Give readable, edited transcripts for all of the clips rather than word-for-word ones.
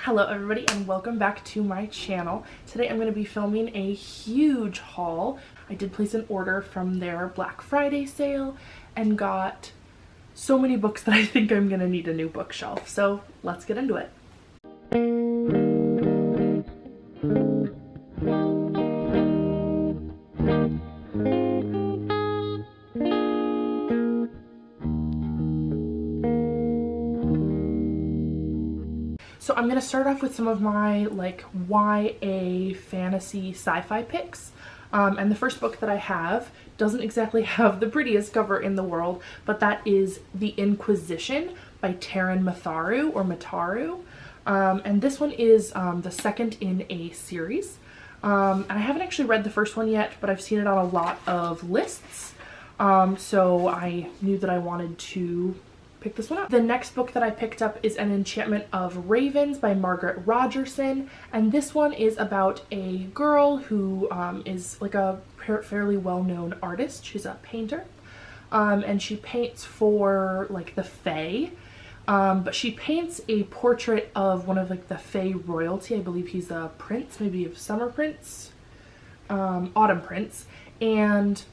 Hello everybody and welcome back to my channel. Today I'm going to be filming a huge haul. I did place an order from their Black Friday sale and got so many books that I think I'm going to need a new bookshelf. So let's get into it. So I'm going to start off with some of my YA fantasy sci-fi picks. And the first book that I have doesn't exactly have the prettiest cover in the world, but that is The Inquisition by Taran Mataru. And this one is the second in a series. And I haven't actually read the first one yet, but I've seen it on a lot of lists. So I knew that I wanted to pick this one up. The next book that I picked up is An Enchantment of Ravens by Margaret Rogerson, and this one is about a girl who is like a fairly well-known artist. She's a painter, and she paints for like the Fae, but she paints a portrait of one of like the Fae royalty. I believe he's a prince, maybe a summer prince, autumn prince, and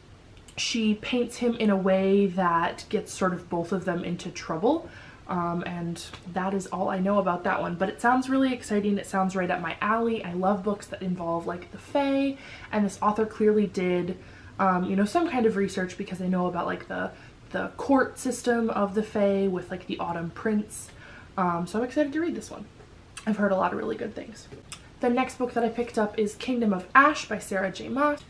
she paints him in a way that gets sort of both of them into trouble, and that is all I know about that one. But it sounds really exciting. It sounds right up my alley. I love books that involve like the Fae, and this author clearly did you know, some kind of research, because I know about like the court system of the Fae with like the Autumn Prince. So I'm excited to read this one. I've heard a lot of really good things. The next book that I picked up is Kingdom of Ash by Sarah J. Maas.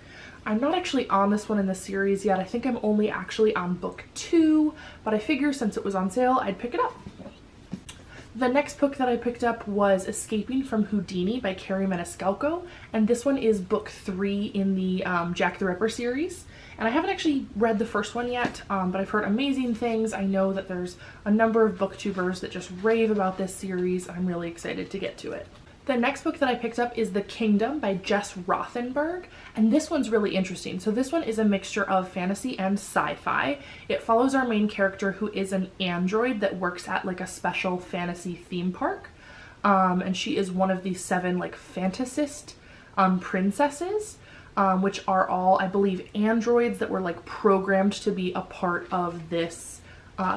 I'm not actually on this one in the series yet. I think I'm only actually on book 2, but I figure since it was on sale, I'd pick it up. The next book that I picked up was Escaping from Houdini by Carrie Maniscalco, and this one is book 3 in the Jack the Ripper series. And I haven't actually read the first one yet, but I've heard amazing things. I know that there's a number of booktubers that just rave about this series. I'm really excited to get to it. The next book that I picked up is The Kingdom by Jess Rothenberg, and this one's really interesting. So this one is a mixture of fantasy and sci-fi. It follows our main character, who is an android that works at like a special fantasy theme park, and she is one of the 7 like fantasist princesses, which are all, I believe, androids that were like programmed to be a part of this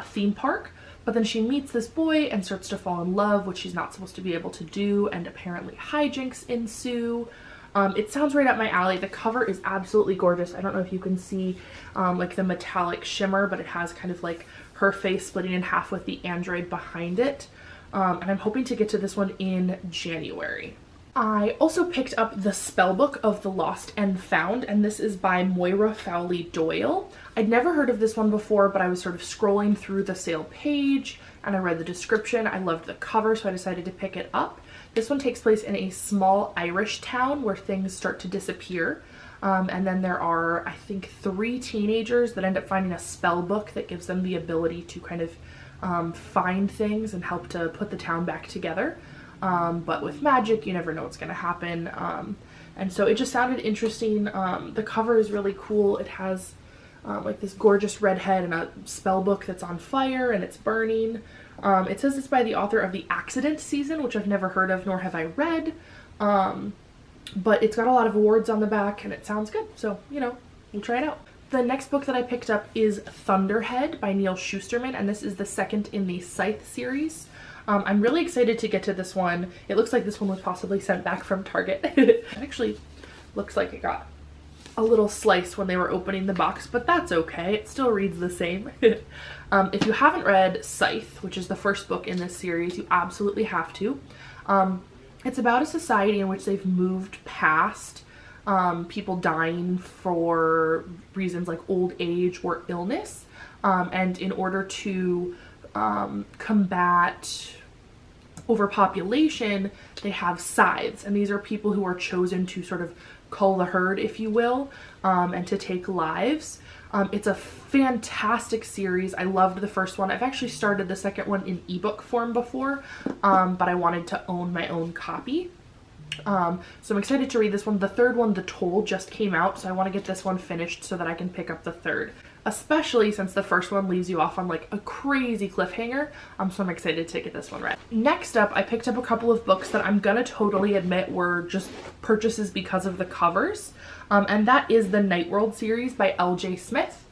theme park. But then she meets this boy and starts to fall in love, which she's not supposed to be able to do, and apparently hijinks ensue. It sounds right up my alley. The cover is absolutely gorgeous. I don't know if you can see like the metallic shimmer, but it has kind of like her face splitting in half with the android behind it. And I'm hoping to get to this one in January. I also picked up The Spellbook of the Lost and Found, and this is by Moira Fowley Doyle. I'd never heard of this one before, but I was sort of scrolling through the sale page and I read the description. I loved the cover, so I decided to pick it up. This one takes place in a small Irish town where things start to disappear. And then there are, I think, 3 teenagers that end up finding a spell book that gives them the ability to kind of find things and help to put the town back together. But with magic, you never know what's going to happen. And so it just sounded interesting. The cover is really cool. It has like this gorgeous red head and a spell book that's on fire and it's burning. It says it's by the author of The Accident Season, which I've never heard of, nor have I read. But it's got a lot of awards on the back and it sounds good. So, you know, we'll try it out. The next book that I picked up is Thunderhead by Neil Shusterman, and this is the second in the Scythe series. I'm really excited to get to this one. It looks like this one was possibly sent back from Target. It actually looks like it got a little slice when they were opening the box, but that's okay. It still reads the same. If you haven't read Scythe, which is the first book in this series, you absolutely have to. It's about a society in which they've moved past people dying for reasons like old age or illness, and in order to combat overpopulation, they have scythes, and these are people who are chosen to sort of cull the herd, if you will, and to take lives. It's a fantastic series. I loved the first one. I've actually started the second one in ebook form before, but I wanted to own my own copy. So I'm excited to read this one. The third one, The Toll, just came out, so I want to get this one finished so that I can pick up the third. especially since the first one leaves you off on like a crazy cliffhanger. So I'm excited to get this one read. Next up, I picked up a couple of books that I'm gonna totally admit were just purchases because of the covers. And that is the Night World series by L.J. Smith.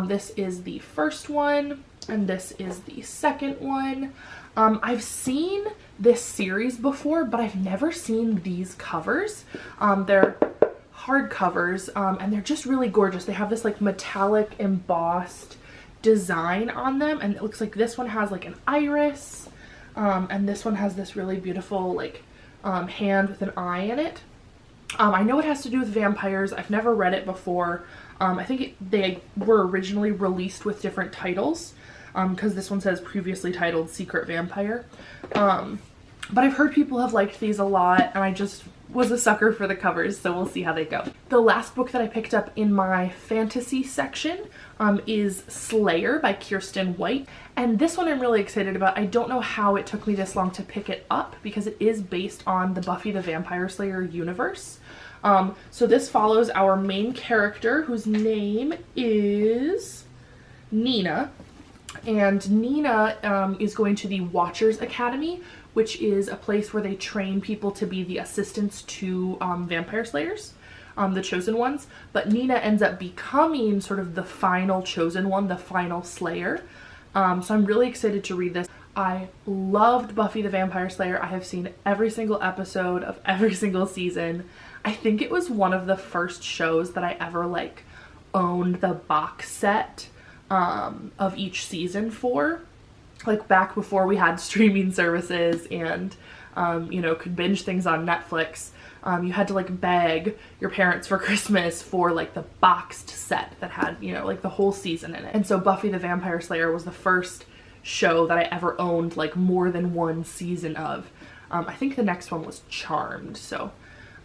This is the first one, and this is the second one. I've seen this series before, but I've never seen these covers. They're hard covers, and they're just really gorgeous. They have this like metallic embossed design on them, and it looks like this one has like an iris, and this one has this really beautiful like hand with an eye in it. I know it has to do with vampires. I've never read it before. I think they were originally released with different titles, because this one says previously titled Secret Vampire. But I've heard people have liked these a lot, and I just was a sucker for the covers, so we'll see how they go. The last book that I picked up in my fantasy section is Slayer by Kiersten White, and this one I'm really excited about. I don't know how it took me this long to pick it up because it is based on the Buffy the Vampire Slayer universe. So this follows our main character, whose name is Nina, and Nina is going to the Watchers Academy, which is a place where they train people to be the assistants to vampire slayers, the chosen ones. But Nina ends up becoming sort of the final chosen one, the final slayer. So I'm really excited to read this. I loved Buffy the Vampire Slayer. I have seen every single episode of every single season. I think it was one of the first shows that I ever like owned the box set of each season for. Like back before we had streaming services and, you know, could binge things on Netflix. You had to like beg your parents for Christmas for like the boxed set that had, you know, like the whole season in it. And so Buffy the Vampire Slayer was the first show that I ever owned like more than one season of. I think the next one was Charmed, so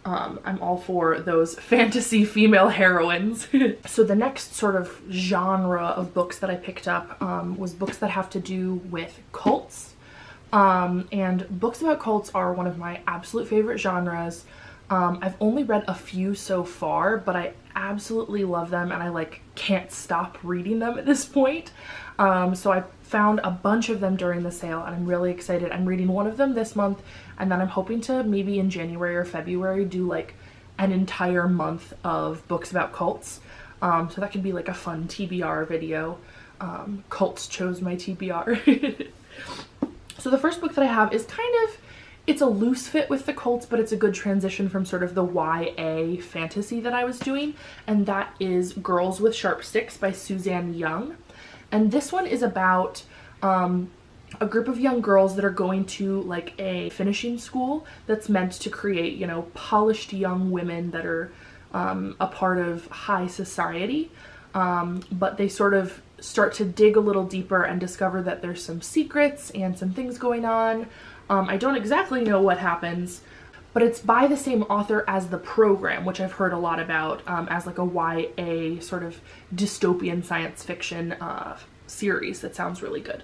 I'm all for those fantasy female heroines. So the next sort of genre of books that I picked up was books that have to do with cults. And books about cults are one of my absolute favorite genres. I've only read a few so far, but I absolutely love them, and I like can't stop reading them at this point. So I found a bunch of them during the sale, and I'm really excited. I'm reading one of them this month, and then I'm hoping to maybe in January or February do like an entire month of books about cults. So that could be like a fun TBR video. Cults chose my TBR. So the first book that I have is kind of, it's a loose fit with the cults, but it's a good transition from sort of the YA fantasy that I was doing, and that is Girls with Sharp Sticks by Suzanne Young. And this one is about a group of young girls that are going to like a finishing school that's meant to create, you know, polished young women that are a part of high society. But they sort of start to dig a little deeper and discover that there's some secrets and some things going on. I don't exactly know what happens, but it's by the same author as The Program, which I've heard a lot about as like a YA sort of dystopian science fiction series that sounds really good.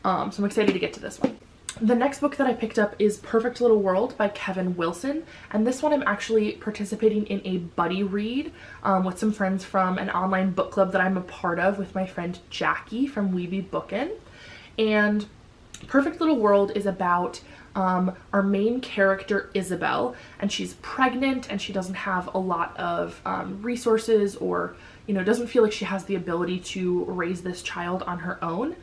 So I'm excited to get to this one. The next book that I picked up is Perfect Little World by Kevin Wilson, and this one I'm actually participating in a buddy read with some friends from an online book club that I'm a part of with my friend Jacqie from Weeby Bookin'. And Perfect Little World is about our main character Isabel, and she's pregnant and she doesn't have a lot of resources, or, you know, doesn't feel like she has the ability to raise this child on her own.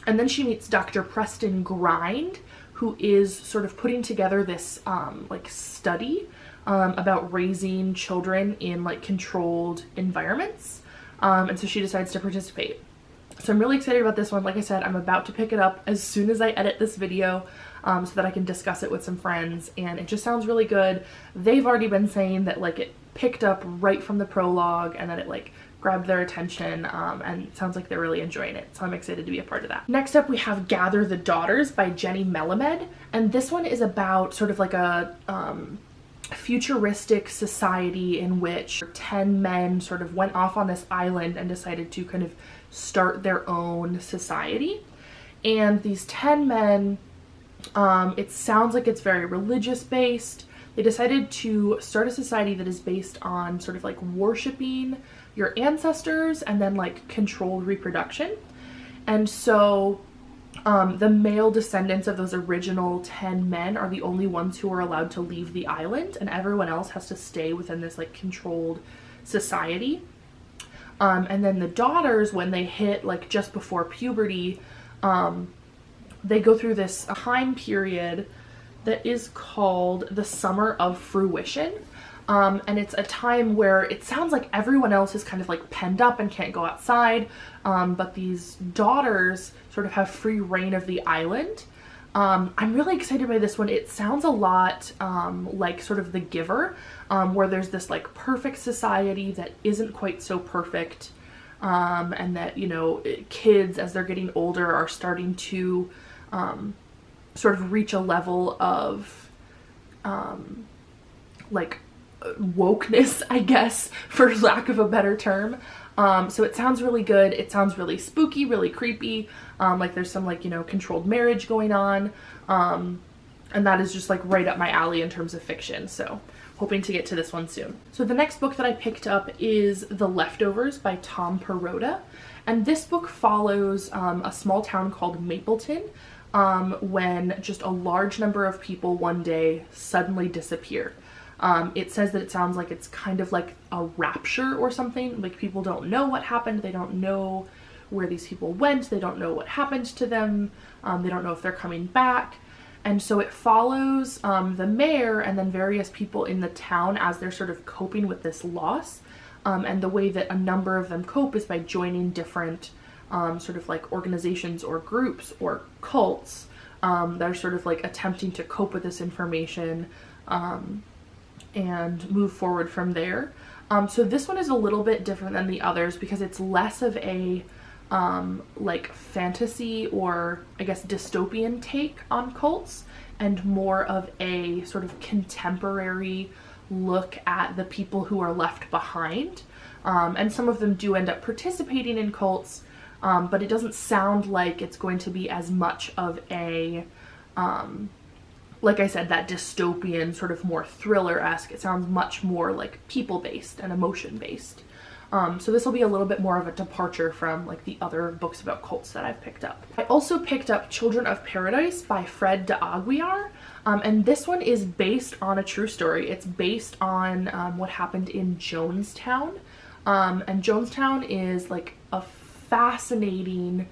And then she meets Dr. Preston Grind, who is sort of putting together this like study about raising children in like controlled environments. And so she decides to participate. So I'm really excited about this one. Like I said, I'm about to pick it up as soon as I edit this video so that I can discuss it with some friends, and it just sounds really good. They've already been saying that like it picked up right from the prologue and that it like grabbed their attention, and it sounds like they're really enjoying it, so I'm excited to be a part of that. Next up we have Gather the Daughters by Jenny Melamed, and this one is about sort of like a futuristic society in which 10 men sort of went off on this island and decided to kind of start their own society. And these 10 men, it sounds like it's very religious based. They decided to start a society that is based on sort of like worshiping your ancestors and then like controlled reproduction. And so the male descendants of those original 10 men are the only ones who are allowed to leave the island, and everyone else has to stay within this like controlled society. And then the daughters, when they hit like just before puberty, they go through this time period that is called the Summer of Fruition. And it's a time where it sounds like everyone else is kind of like penned up and can't go outside, but these daughters sort of have free reign of the island. I'm really excited by this one. It sounds a lot like sort of The Giver, where there's this like perfect society that isn't quite so perfect, and that, you know, kids as they're getting older are starting to sort of reach a level of like wokeness, I guess, for lack of a better term. So it sounds really good. It sounds really spooky, really creepy. Like there's some like, you know, controlled marriage going on. And that is just like right up my alley in terms of fiction. So hoping to get to this one soon. So the next book that I picked up is The Leftovers by Tom Perrotta. And this book follows a small town called Mapleton, when just a large number of people one day suddenly disappear. It says that it sounds like it's kind of like a rapture or something. Like people don't know what happened. They don't know where these people went. They don't know what happened to them. They don't know if they're coming back. And so it follows the mayor and then various people in the town as they're sort of coping with this loss. And the way that a number of them cope is by joining different sort of like organizations or groups or cults that are sort of like attempting to cope with this information and move forward from there. So this one is a little bit different than the others because it's less of a like fantasy or I guess dystopian take on cults and more of a sort of contemporary look at the people who are left behind. And some of them do end up participating in cults, but it doesn't sound like it's going to be as much of a like I said, that dystopian sort of more thriller-esque. It sounds much more like people-based and emotion-based. So this will be a little bit more of a departure from like the other books about cults that I've picked up. I also picked up Children of Paradise by Fred de Aguiar. And this one is based on a true story. It's based on what happened in Jonestown. And Jonestown is like a fascinating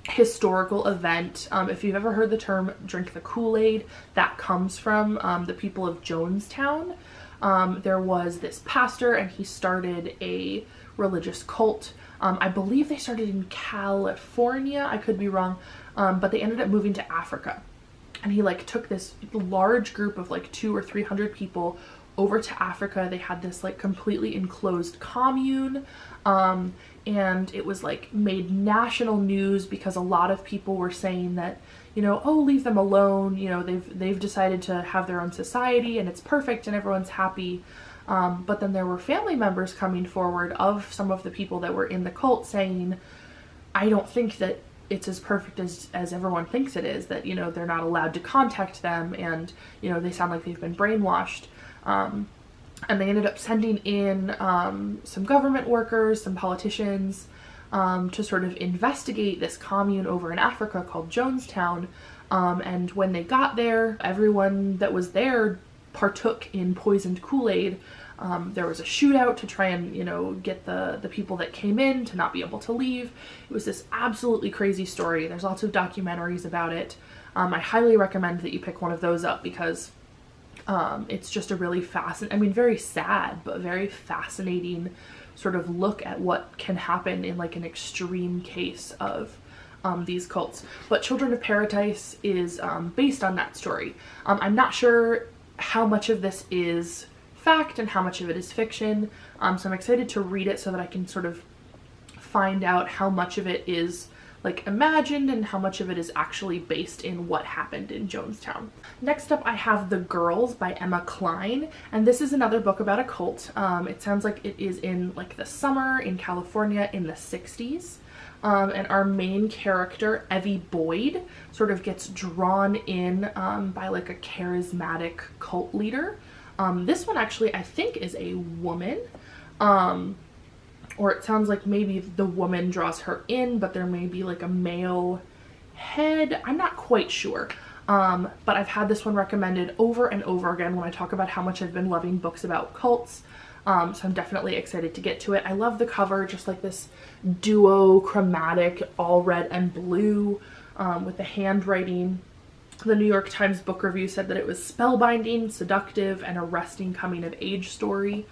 historical event. If you've ever heard the term drink the Kool-Aid, that comes from the people of Jonestown. There was this pastor and he started a religious cult. I believe they started in California, I could be wrong, but they ended up moving to Africa. And he like took this large group of like 200 or 300 people over to Africa. They had this like completely enclosed commune, and it was like made national news because a lot of people were saying that, you know, oh, leave them alone, you know, they've decided to have their own society and it's perfect and everyone's happy. But then there were family members coming forward of some of the people that were in the cult saying, I don't think that it's as perfect as everyone thinks it is, that, you know, they're not allowed to contact them and, you know, they sound like they've been brainwashed. And they ended up sending in some government workers, some politicians, to sort of investigate this commune over in Africa called Jonestown. And when they got there, everyone that was there partook in poisoned Kool-Aid. There was a shootout to try and, you know, get the people that came in to not be able to leave. It was this absolutely crazy story. There's lots of documentaries about it. I highly recommend that you pick one of those up because it's just a really very sad, but very fascinating sort of look at what can happen in like an extreme case of these cults. But Children of Paradise is based on that story. I'm not sure how much of this is fact and how much of it is fiction, so I'm excited to read it so that I can sort of find out how much of it is like imagined and how much of it is actually based in what happened in Jonestown. Next up I have The Girls by Emma Cline, and this is another book about a cult. It sounds like it is in like the summer in California in the 60s. And our main character, Evie Boyd, sort of gets drawn in by like a charismatic cult leader. This one actually I think is a woman. Or it sounds like maybe the woman draws her in, but there may be like a male head. I'm not quite sure. But I've had this one recommended over and over again when I talk about how much I've been loving books about cults. So I'm definitely excited to get to it. I love the cover, just like this duochromatic, all red and blue, with the handwriting. The New York Times book review said that it was spellbinding, seductive, and arresting coming of age story.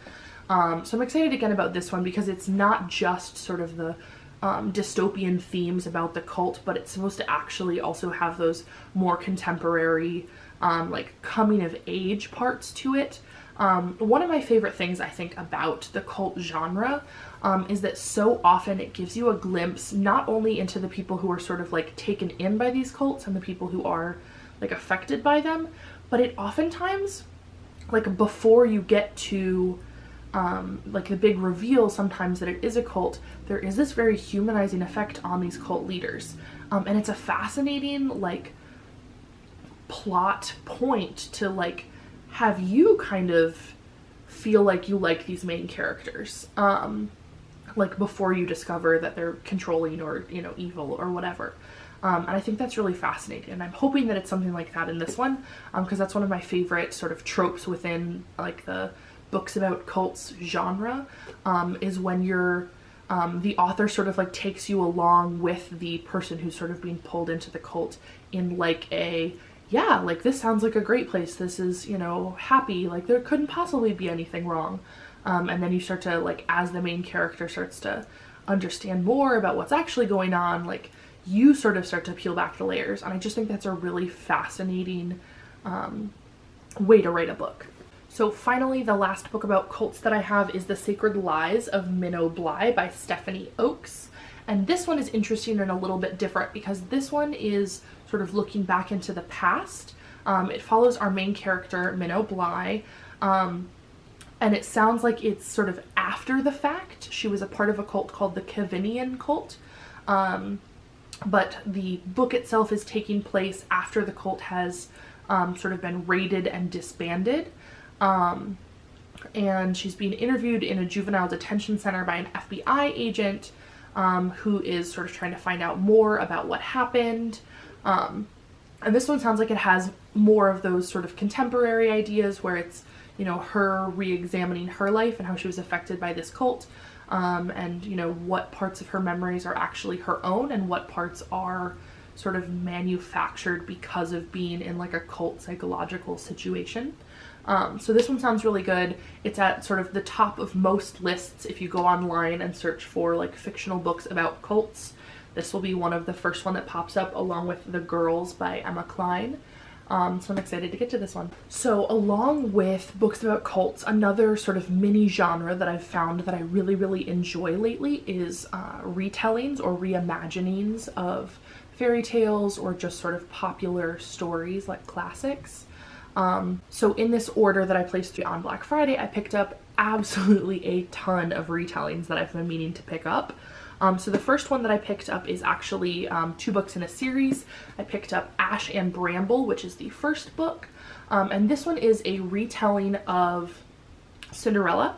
So I'm excited again about this one because it's not just sort of the dystopian themes about the cult, but it's supposed to actually also have those more contemporary, like coming of age parts to it. One of my favorite things I think about the cult genre is that so often it gives you a glimpse not only into the people who are sort of like taken in by these cults and the people who are like affected by them, but it oftentimes, like before you get to like the big reveal sometimes that it is a cult, there is this very humanizing effect on these cult leaders. And it's a fascinating like plot point to like have you kind of feel like you like these main characters, like before you discover that they're controlling or, you know, evil or whatever. And I think that's really fascinating, and I'm hoping that it's something like that in this one, because that's one of my favorite sort of tropes within like the books about cults genre, is when you're the author sort of like takes you along with the person who's sort of being pulled into the cult in like a, yeah, like this sounds like a great place, this is, you know, happy, like there couldn't possibly be anything wrong. And then you start to like, as the main character starts to understand more about what's actually going on, like you sort of start to peel back the layers. And I just think that's a really fascinating way to write a book. So finally, the last book about cults that I have is The Sacred Lies of Minnow Bly by Stephanie Oakes. And this one is interesting and a little bit different because this one is sort of looking back into the past. It follows our main character, Minnow Bly, and it sounds like it's sort of after the fact. She was a part of a cult called the Kavinian cult, but the book itself is taking place after the cult has sort of been raided and disbanded. And she's being interviewed in a juvenile detention center by an FBI agent who is sort of trying to find out more about what happened. And this one sounds like it has more of those sort of contemporary ideas where it's, you know, her re-examining her life and how she was affected by this cult, and, you know, what parts of her memories are actually her own and what parts are sort of manufactured because of being in like a cult psychological situation. So this one sounds really good. It's at sort of the top of most lists if you go online and search for like fictional books about cults. This will be one of the first one that pops up along with The Girls by Emma Cline. So I'm excited to get to this one. So along with books about cults, another sort of mini genre that I've found that I really, really enjoy lately is retellings or reimaginings of fairy tales or just sort of popular stories like classics. So in this order that I placed on Black Friday, I picked up absolutely a ton of retellings that I've been meaning to pick up. So the first one that I picked up is actually 2 books in a series. I picked up Ash and Bramble, which is the first book, and this one is a retelling of Cinderella.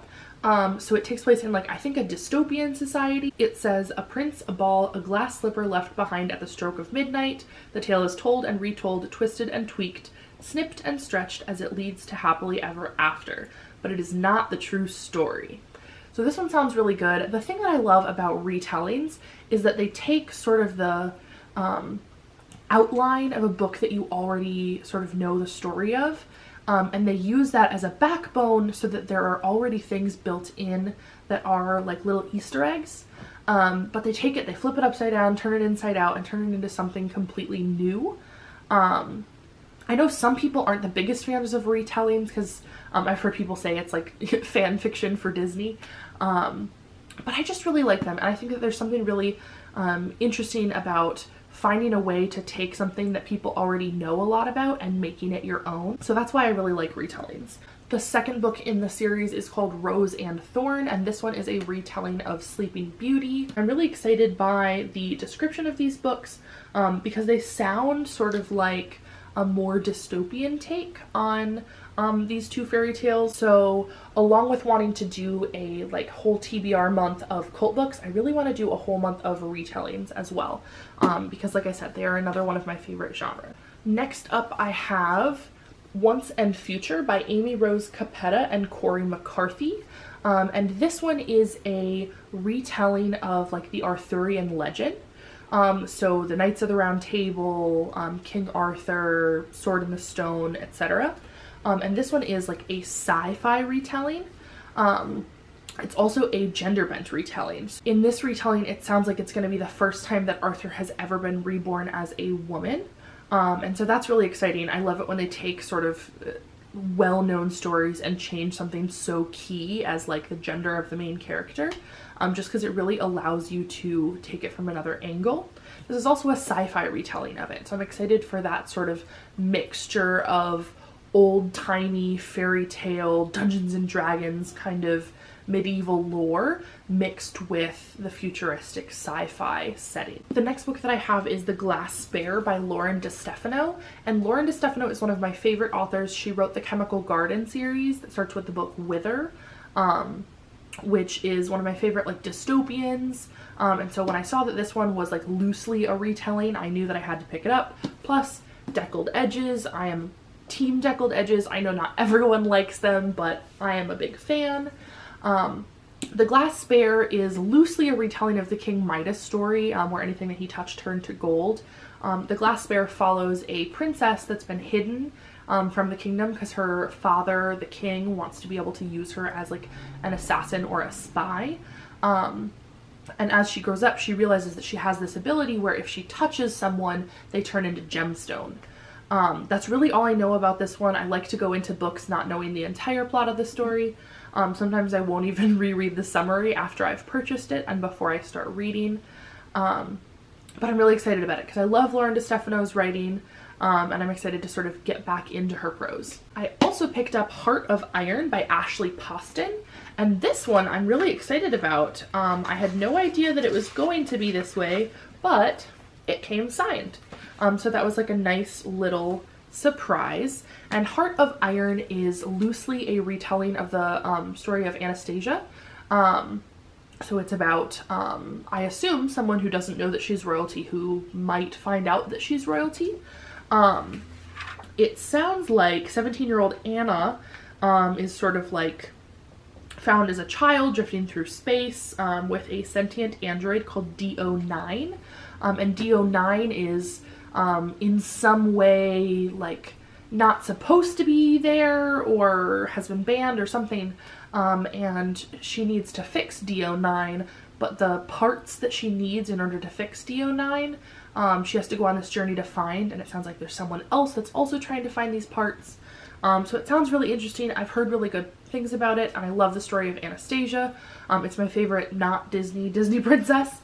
So it takes place in like, I think, a dystopian society. It says, a prince, a ball, a glass slipper left behind at the stroke of midnight. The tale is told and retold, twisted and tweaked, snipped and stretched as it leads to happily ever after. But it is not the true story. So this one sounds really good. The thing that I love about retellings is that they take sort of the outline of a book that you already sort of know the story of, and they use that as a backbone so that there are already things built in that are like little Easter eggs. But they take it, they flip it upside down, turn it inside out, and turn it into something completely new. I know some people aren't the biggest fans of retellings because I've heard people say it's like fan fiction for Disney, but I just really like them, and I think that there's something really interesting about finding a way to take something that people already know a lot about and making it your own. So that's why I really like retellings. The second book in the series is called Rose and Thorn, and this one is a retelling of Sleeping Beauty. I'm really excited by the description of these books because they sound sort of like a more dystopian take on these two fairy tales. So along with wanting to do a like whole TBR month of cult books, I really want to do a whole month of retellings as well, because like I said, they are another one of my favorite genres. Next up I have Once and Future by Amy Rose Capetta and Corey McCarthy. And this one is a retelling of like the Arthurian legend. So the Knights of the Round Table, King Arthur, Sword in the Stone, etc. And this one is like a sci-fi retelling. It's also a gender bent retelling. In this retelling, it sounds like it's going to be the first time that Arthur has ever been reborn as a woman. And so that's really exciting. I love it when they take sort of well-known stories and change something so key as like the gender of the main character, just because it really allows you to take it from another angle. This is also a sci-fi retelling of it, so I'm excited for that sort of mixture of old-timey fairy tale, Dungeons and Dragons kind of medieval lore mixed with the futuristic sci-fi setting. The next book that I have is The Glass Spare by Lauren DeStefano, and Lauren DeStefano is one of my favorite authors. She wrote the Chemical Garden series that starts with the book Wither, which is one of my favorite like dystopians, and so when I saw that this one was like loosely a retelling, I knew that I had to pick it up. Plus deckled edges. I am team deckled edges. I know not everyone likes them, but I am a big fan. The Glass Spare is loosely a retelling of the King Midas story, where anything that he touched turned to gold. The Glass Spare follows a princess that's been hidden from the kingdom because her father, the king, wants to be able to use her as like an assassin or a spy. And as she grows up, she realizes that she has this ability where if she touches someone, they turn into gemstone. That's really all I know about this one. I like to go into books not knowing the entire plot of the story. Sometimes I won't even reread the summary after I've purchased it and before I start reading. But I'm really excited about it because I love Lauren DeStefano's writing, and I'm excited to sort of get back into her prose. I also picked up Heart of Iron by Ashley Poston, and this one I'm really excited about. I had no idea that it was going to be this way, but it came signed. So that was like a nice little surprise. And Heart of Iron is loosely a retelling of the story of Anastasia. So it's about, I assume, someone who doesn't know that she's royalty who might find out that she's royalty. It sounds like 17-year-old Anna is sort of like found as a child drifting through space with a sentient android called DO9. And DO9 is in some way like not supposed to be there or has been banned or something, and she needs to fix DO9, but the parts that she needs in order to fix DO9, she has to go on this journey to find, and it sounds like there's someone else that's also trying to find these parts. So it sounds really interesting. I've heard really good things about it, and I love the story of Anastasia. It's my favorite not Disney princess.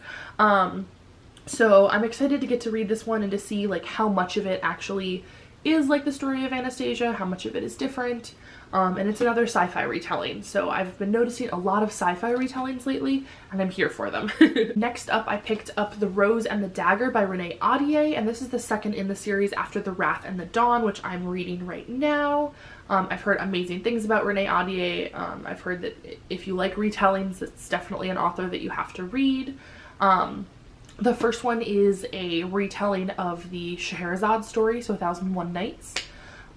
So I'm excited to get to read this one and to see like how much of it actually is like the story of Anastasia, how much of it is different. And it's another sci-fi retelling. So I've been noticing a lot of sci-fi retellings lately, and I'm here for them. Next up, I picked up The Rose and the Dagger by Renee Ahdieh, and this is the second in the series after The Wrath and the Dawn, which I'm reading right now. I've heard amazing things about Renee Ahdieh. I've heard that if you like retellings, it's definitely an author that you have to read. The first one is a retelling of the Scheherazade story, so 1001 Nights.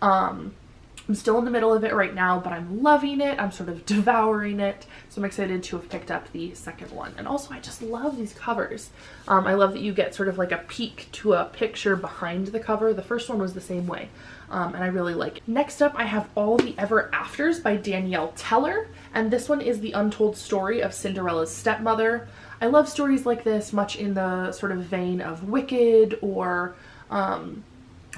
I'm still in the middle of it right now, but I'm loving it. I'm sort of devouring it. So I'm excited to have picked up the second one. And also I just love these covers. I love that you get sort of like a peek to a picture behind the cover. The first one was the same way. And I really like it. Next up, I have All the Ever Afters by Danielle Teller. And this one is the untold story of Cinderella's stepmother. I love stories like this, much in the sort of vein of Wicked or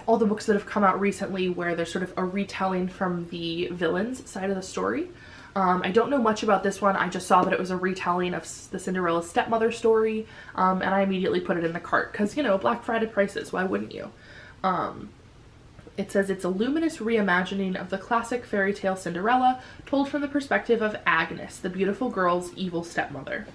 all the books that have come out recently where there's sort of a retelling from the villain's side of the story. I don't know much about this one. I just saw that it was a retelling of the Cinderella stepmother story, and I immediately put it in the cart because, you know, Black Friday prices, why wouldn't you? It says it's a luminous reimagining of the classic fairy tale Cinderella, told from the perspective of Agnes, the beautiful girl's evil stepmother.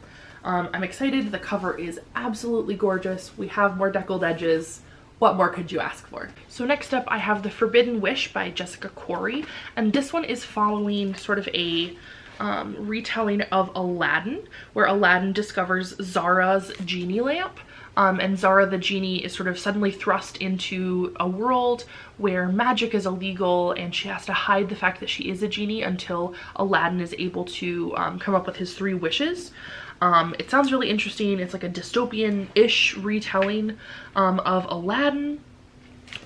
I'm excited. The cover is absolutely gorgeous. We have more deckled edges. What more could you ask for? So next up I have The Forbidden Wish by Jessica Corey, and this one is following sort of a retelling of Aladdin, where Aladdin discovers Zara's genie lamp. And Zara the genie is sort of suddenly thrust into a world where magic is illegal, and she has to hide the fact that she is a genie until Aladdin is able to come up with his 3 wishes. It sounds really interesting. It's like a dystopian-ish retelling of Aladdin.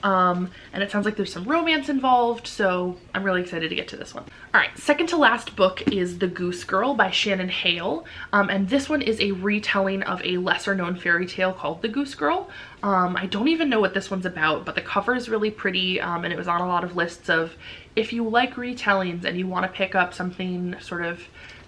And it sounds like there's some romance involved, so I'm really excited to get to this one. All right, second to last book is The Goose Girl by Shannon Hale, and this one is a retelling of a lesser known fairy tale called The Goose Girl. I don't even know what this one's about, but the cover is really pretty, and it was on a lot of lists of if you like retellings and you want to pick up something sort of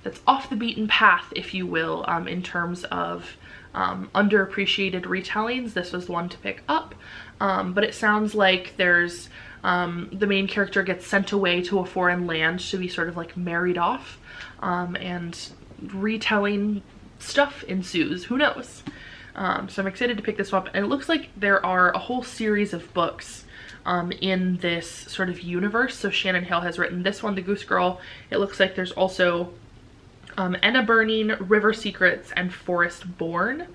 that's off the beaten path, if you will, in terms of underappreciated retellings, this was the one to pick up. But it sounds like there's the main character gets sent away to a foreign land to be sort of like married off, and retelling stuff ensues. Who knows? So I'm excited to pick this up, and it looks like there are a whole series of books in this sort of universe. So Shannon Hale has written this one, The Goose Girl. It looks like there's also Enna Burning, River Secrets, and Forest Born.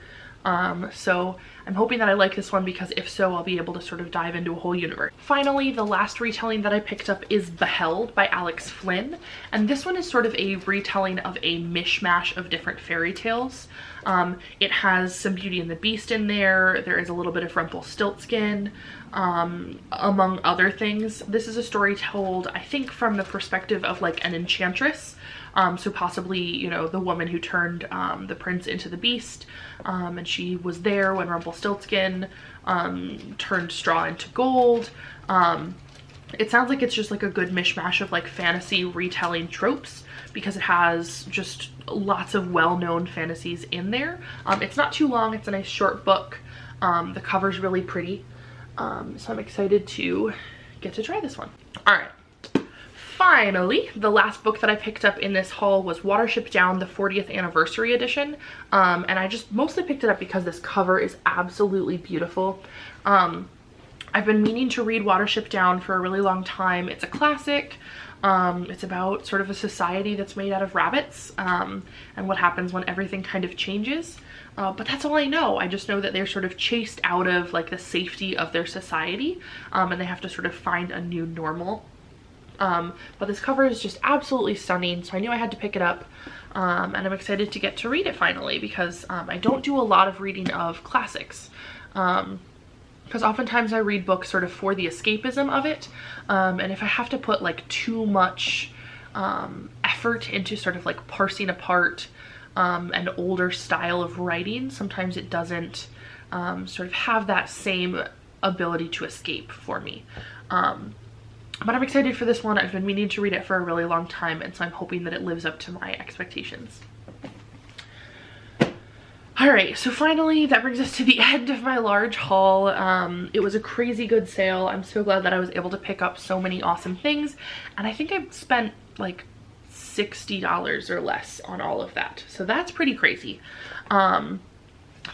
So I'm hoping that I like this one, because if so, I'll be able to sort of dive into a whole universe. Finally, the last retelling that I picked up is Beheld by Alex Flynn, and this one is sort of a retelling of a mishmash of different fairy tales. It has some Beauty and the Beast in there. There is a little bit of Rumpelstiltskin, among other things. This is a story told, I think, from the perspective of like an enchantress. So possibly, you know, the woman who turned the prince into the beast, and she was there when Rumpelstiltskin turned straw into gold. It sounds like it's just like a good mishmash of like fantasy retelling tropes, because it has just lots of well-known fantasies in there. It's not too long, it's a nice short book. The cover's really pretty, so I'm excited to get to try this one. All right. Finally, the last book that I picked up in this haul was Watership Down, the 40th anniversary edition, and I just mostly picked it up because this cover is absolutely beautiful. I've been meaning to read Watership Down for a really long time. It's a classic. It's about sort of a society that's made out of rabbits, and what happens when everything kind of changes. But that's all I know. I just know that they're sort of chased out of like the safety of their society, and they have to sort of find a new normal. But this cover is just absolutely stunning, so I knew I had to pick it up, and I'm excited to get to read it finally, because I don't do a lot of reading of classics, because oftentimes I read books sort of for the escapism of it, and if I have to put like too much effort into sort of like parsing apart an older style of writing, sometimes it doesn't sort of have that same ability to escape for me. But I'm excited for this one. I've been meaning to read it for a really long time, and so I'm hoping that it lives up to my expectations. Alright, so finally that brings us to the end of my large haul. It was a crazy good sale. I'm so glad that I was able to pick up so many awesome things, and I think I spent like $60 or less on all of that, so that's pretty crazy.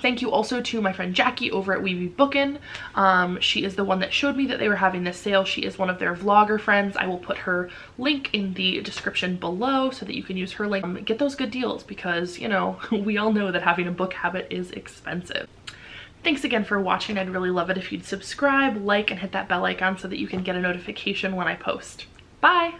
Thank you also to my friend Jacqie over at Weeby Bookin'. She is the one that showed me that they were having this sale. She is one of their vlogger friends. I will put her link in the description below so that you can use her link. Get those good deals, because, you know, we all know that having a book habit is expensive. Thanks again for watching. I'd really love it if you'd subscribe, like, and hit that bell icon so that you can get a notification when I post. Bye!